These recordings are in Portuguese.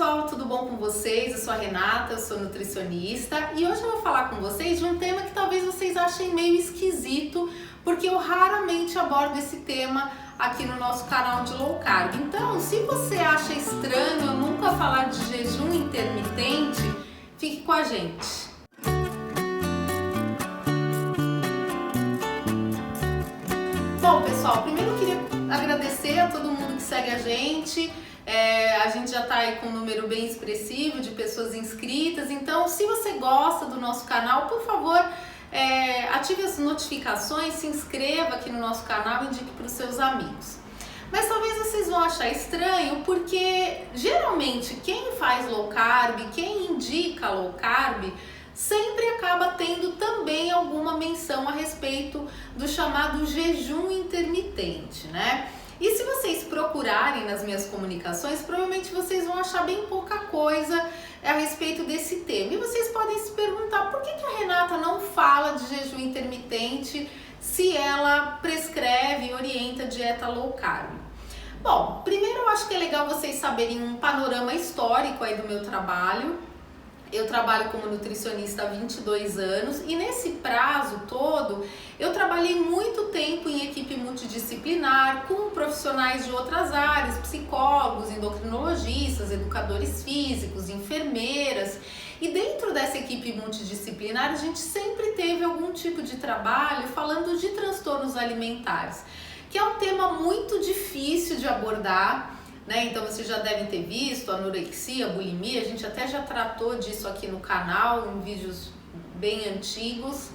pessoal, tudo bom com vocês? Eu sou a Renata, eu sou nutricionista e hoje eu vou falar com vocês de um tema que talvez vocês achem meio esquisito, porque eu raramente abordo esse tema aqui no nosso canal de Low Carb. Então, se você acha estranho eu nunca falar de jejum intermitente, fique com a gente. Bom, pessoal, primeiro eu queria agradecer a todo mundo que segue a gente. A gente já está aí com um número bem expressivo de pessoas inscritas, então se você gosta do nosso canal, por favor, ative as notificações, se inscreva aqui no nosso canal e indique para os seus amigos. Mas talvez vocês vão achar estranho, porque geralmente quem faz low carb, quem indica low carb, sempre acaba tendo também alguma menção a respeito do chamado jejum intermitente, né? E se vocês procurarem nas minhas comunicações, provavelmente vocês vão achar bem pouca coisa a respeito desse tema. E vocês podem se perguntar por que a Renata não fala de jejum intermitente se ela prescreve e orienta dieta low carb. Bom, primeiro eu acho que é legal vocês saberem um panorama histórico aí do meu trabalho. Eu trabalho como nutricionista há 22 anos e nesse prazo todo eu trabalhei muito tempo em equipe multidisciplinar com profissionais de outras áreas, psicólogos, endocrinologistas, educadores físicos, enfermeiras. E dentro dessa equipe multidisciplinar a gente sempre teve algum tipo de trabalho falando de transtornos alimentares, que é um tema muito difícil de abordar. Então vocês já devem ter visto anorexia, bulimia, a gente até já tratou disso aqui no canal em vídeos bem antigos,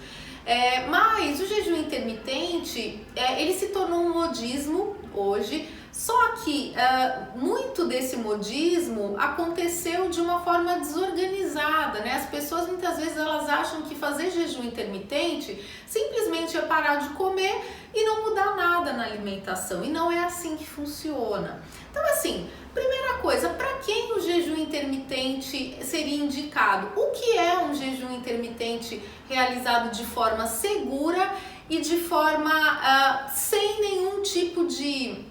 mas o jejum intermitente, ele se tornou um modismo hoje, só que muito desse modismo aconteceu de uma forma desorganizada, né? As pessoas muitas vezes elas acham que fazer jejum intermitente simplesmente é parar de comer e não mudar nada na alimentação, e não é assim que funciona. Então assim, primeira coisa, para quem o jejum intermitente seria indicado? O que é um jejum intermitente realizado de forma segura e de forma sem nenhum tipo de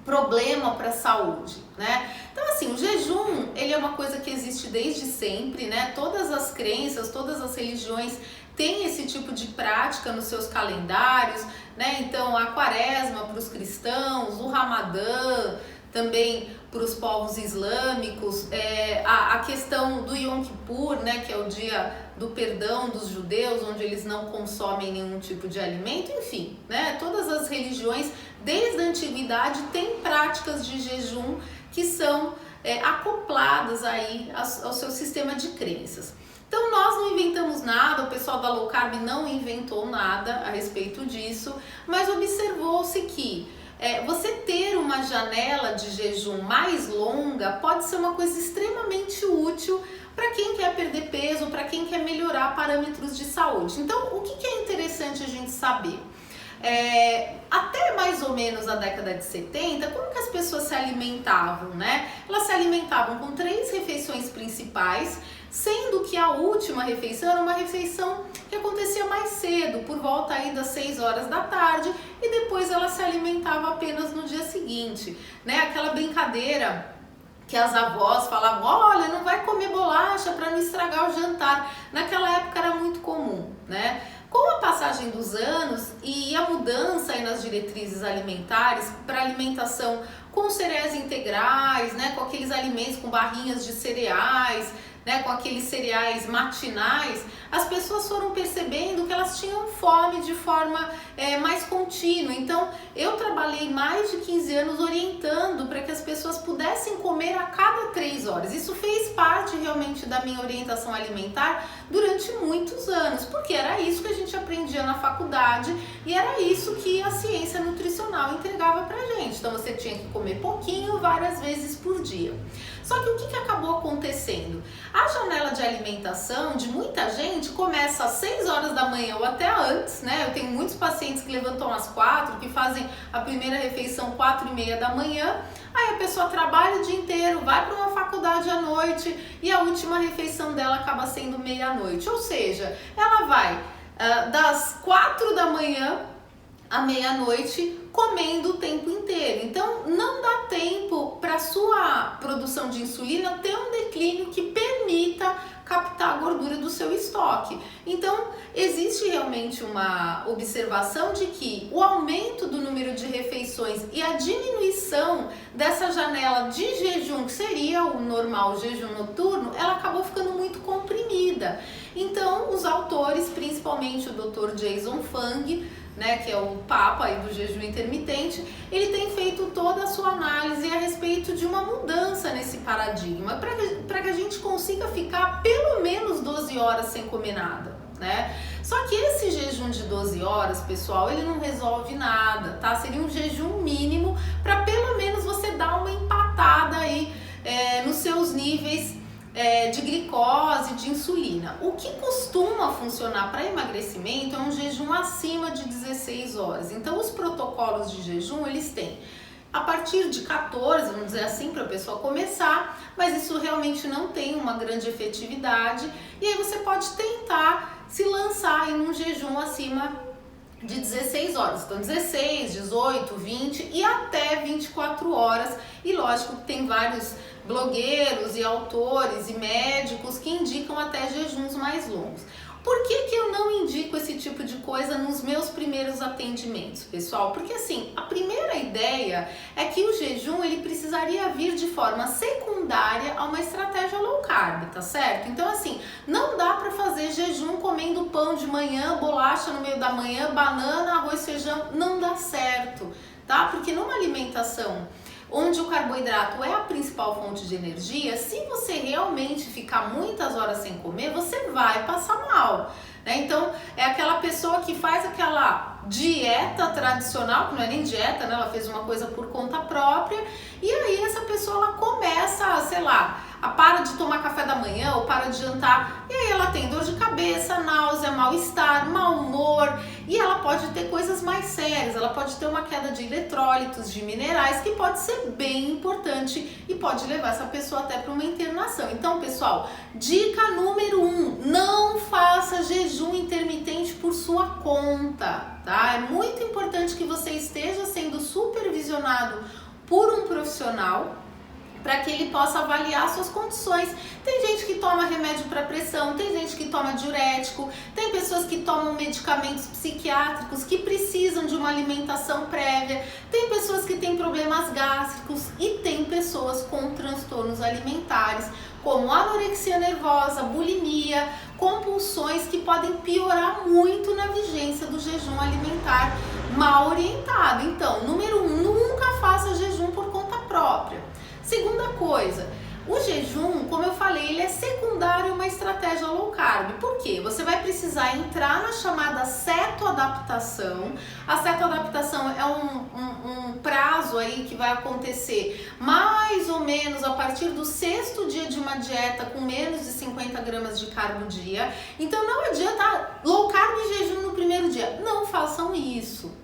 problema para a saúde, né? Então assim, o jejum, ele é uma coisa que existe desde sempre, né? Todas as crenças, todas as religiões têm esse tipo de prática nos seus calendários, né? Então a quaresma para os cristãos, o ramadã também para os povos islâmicos, a questão do Yom Kippur, né, que é o dia do perdão dos judeus, onde eles não consomem nenhum tipo de alimento, enfim, né, todas as religiões desde a antiguidade têm práticas de jejum que são acopladas aí ao seu sistema de crenças. Então nós não inventamos nada, o pessoal da low carb não inventou nada a respeito disso, mas observou-se que você ter uma janela de jejum mais longa pode ser uma coisa extremamente útil para quem quer perder peso, para quem quer melhorar parâmetros de saúde. Então, o que é interessante a gente saber? Até mais ou menos a década de 70, como que as pessoas se alimentavam, né? Elas se alimentavam com 3 refeições principais, sendo que a última refeição era uma refeição que acontecia mais cedo, por volta aí das 6 horas da tarde, e depois ela se alimentava apenas no dia seguinte, né? Aquela brincadeira que as avós falavam, olha, não vai comer bolacha para não estragar o jantar. Naquela época era muito comum, né? Com a passagem dos anos e a mudança aí nas diretrizes alimentares para alimentação com cereais integrais, né, com aqueles alimentos com barrinhas de cereais, né, com aqueles cereais matinais, as pessoas foram percebendo que elas tinham fome de forma mais contínua. Então, eu trabalhei mais de 15 anos orientando para que as pessoas pudessem comer a cada 3 horas. Isso fez parte realmente da minha orientação alimentar durante muitos anos, porque era isso que a gente aprendia na faculdade e era isso que a ciência nutricional entregava pra gente. Então, você tinha que comer pouquinho, várias vezes por dia. Só que o que acabou acontecendo? A janela de alimentação de muita gente começa às 6 horas da manhã ou até antes, né? Eu tenho muitos pacientes que levantam às 4, que fazem a primeira refeição 4:30 da manhã, aí a pessoa trabalha o dia inteiro, vai para uma faculdade à noite e a última refeição dela acaba sendo meia-noite. Ou seja, ela vai das 4 da manhã à meia-noite comendo o tempo inteiro. Então não dá tempo para sua produção de insulina ter um declínio que permita captar a gordura do seu estoque. Então existe realmente uma observação de que o aumento do número de refeições e a diminuição dessa janela de jejum, que seria o normal, o jejum noturno, ela acabou ficando muito comprimida. Então os autores, principalmente o Dr. Jason Fung, né, que é o papa aí do jejum intermitente, ele tem feito toda a sua análise a respeito de uma mudança nesse paradigma, para que a gente consiga ficar pelo menos 12 horas sem comer nada, né? Só que esse jejum de 12 horas, pessoal, ele não resolve nada, tá? Seria um jejum mínimo para pelo menos você dar uma empatada aí nos seus níveis de glicose, de insulina. O que costuma funcionar para emagrecimento é um jejum acima de 16 horas. Então os protocolos de jejum, eles têm a partir de 14, vamos dizer assim, para a pessoa começar, mas isso realmente não tem uma grande efetividade, e aí você pode tentar se lançar em um jejum acima de 16 horas, então 16, 18, 20 e até 24 horas, e lógico que tem vários blogueiros e autores e médicos que indicam até jejuns mais longos. Por que eu não indico esse tipo de coisa nos meus primeiros atendimentos, pessoal? Porque assim, a primeira ideia é que o jejum ele precisaria vir de forma secundária a uma estratégia low carb, tá certo? Então assim, não dá para fazer jejum comendo pão de manhã, bolacha no meio da manhã, banana, arroz, feijão, não dá certo, tá? Porque numa alimentação onde o carboidrato é a principal fonte de energia, se você realmente ficar muitas horas sem comer, você vai passar mal, né? Então, é aquela pessoa que faz aquela dieta tradicional, que não é nem dieta, né? Ela fez uma coisa por conta própria, e aí essa pessoa ela começa, sei lá, a para de tomar café da manhã ou para de jantar, e aí ela tem dor de cabeça, náusea, mal-estar, mau humor, e ela pode ter coisas mais sérias, ela pode ter uma queda de eletrólitos, de minerais, que pode ser bem importante e pode levar essa pessoa até para uma internação. Então, pessoal, dica número 1, não faça jejum intermitente por sua conta, tá? É muito importante que você esteja sendo supervisionado por um profissional, para que ele possa avaliar suas condições. Tem gente que toma remédio para pressão, tem gente que toma diurético, tem pessoas que tomam medicamentos psiquiátricos que precisam de uma alimentação prévia, tem pessoas que têm problemas gástricos e tem pessoas com transtornos alimentares, como anorexia nervosa, bulimia, compulsões que podem piorar muito na vigência do jejum alimentar mal orientado. Então, número 1, nunca faça jejum por conta própria. Segunda coisa, o jejum, como eu falei, ele é secundário a uma estratégia low carb. Por quê? Você vai precisar entrar na chamada cetoadaptação. A cetoadaptação é um prazo aí que vai acontecer mais ou menos a partir do 6º dia de uma dieta com menos de 50 gramas de carbo dia. Então não adianta low carb e jejum no primeiro dia. Não façam isso.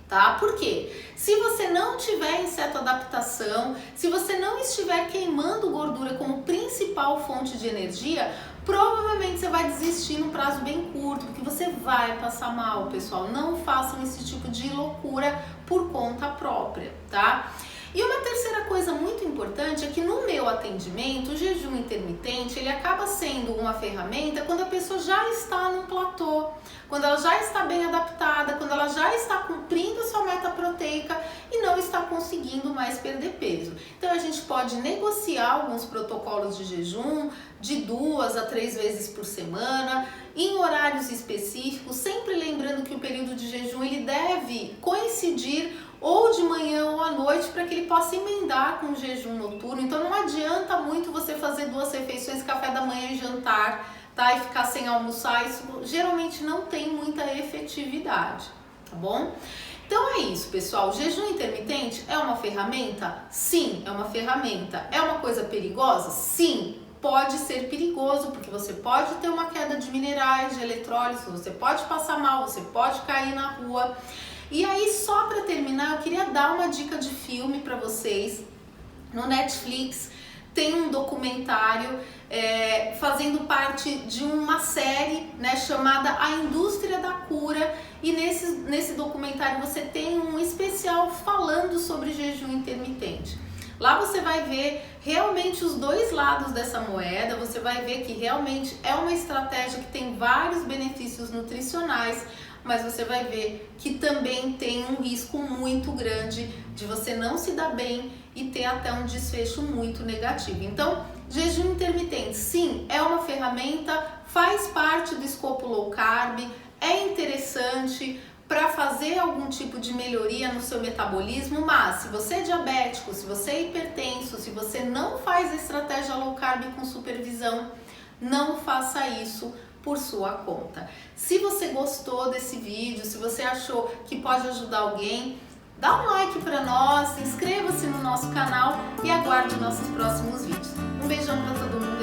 Tá? Por quê? Se você não tiver em cetoadaptação, se você não estiver queimando gordura como principal fonte de energia, provavelmente você vai desistir num prazo bem curto, porque você vai passar mal, pessoal. Não façam esse tipo de loucura por conta própria, tá? E uma terceira coisa muito importante é que no meu atendimento, o jejum intermitente, ele acaba sendo uma ferramenta quando a pessoa já está num platô, quando ela já está bem adaptada, quando ela já está cumprindo a sua meta proteica e não está conseguindo mais perder peso. Então a gente pode negociar alguns protocolos de jejum de 2 a 3 vezes por semana, em horários específicos, sempre lembrando que o período de jejum ele deve coincidir ou de manhã ou à noite, para que ele possa emendar com o jejum noturno. Então não adianta muito você fazer 2 refeições, café da manhã e jantar, tá? E ficar sem almoçar, isso geralmente não tem muita efetividade, tá bom? Então é isso, pessoal. O jejum intermitente é uma ferramenta? Sim, é uma ferramenta. É uma coisa perigosa? Sim, pode ser perigoso, porque você pode ter uma queda de minerais, de eletrólitos, você pode passar mal, você pode cair na rua. E aí, só para terminar, eu queria dar uma dica de filme para vocês. No Netflix tem um documentário fazendo parte de uma série, né, chamada A Indústria da Cura, e nesse documentário você tem um especial falando sobre jejum intermitente. Lá você vai ver realmente os dois lados dessa moeda, você vai ver que realmente é uma estratégia que tem vários benefícios nutricionais, mas você vai ver que também tem um risco muito grande de você não se dar bem e ter até um desfecho muito negativo. Então, jejum intermitente, sim, é uma ferramenta, faz parte do escopo low carb, é interessante para fazer algum tipo de melhoria no seu metabolismo, mas se você é diabético, se você é hipertenso, se você não faz a estratégia low carb com supervisão, não faça isso por sua conta. Se você gostou desse vídeo, se você achou que pode ajudar alguém, dá um like para nós, inscreva-se no nosso canal e aguarde nossos próximos vídeos. Um beijão para todo mundo.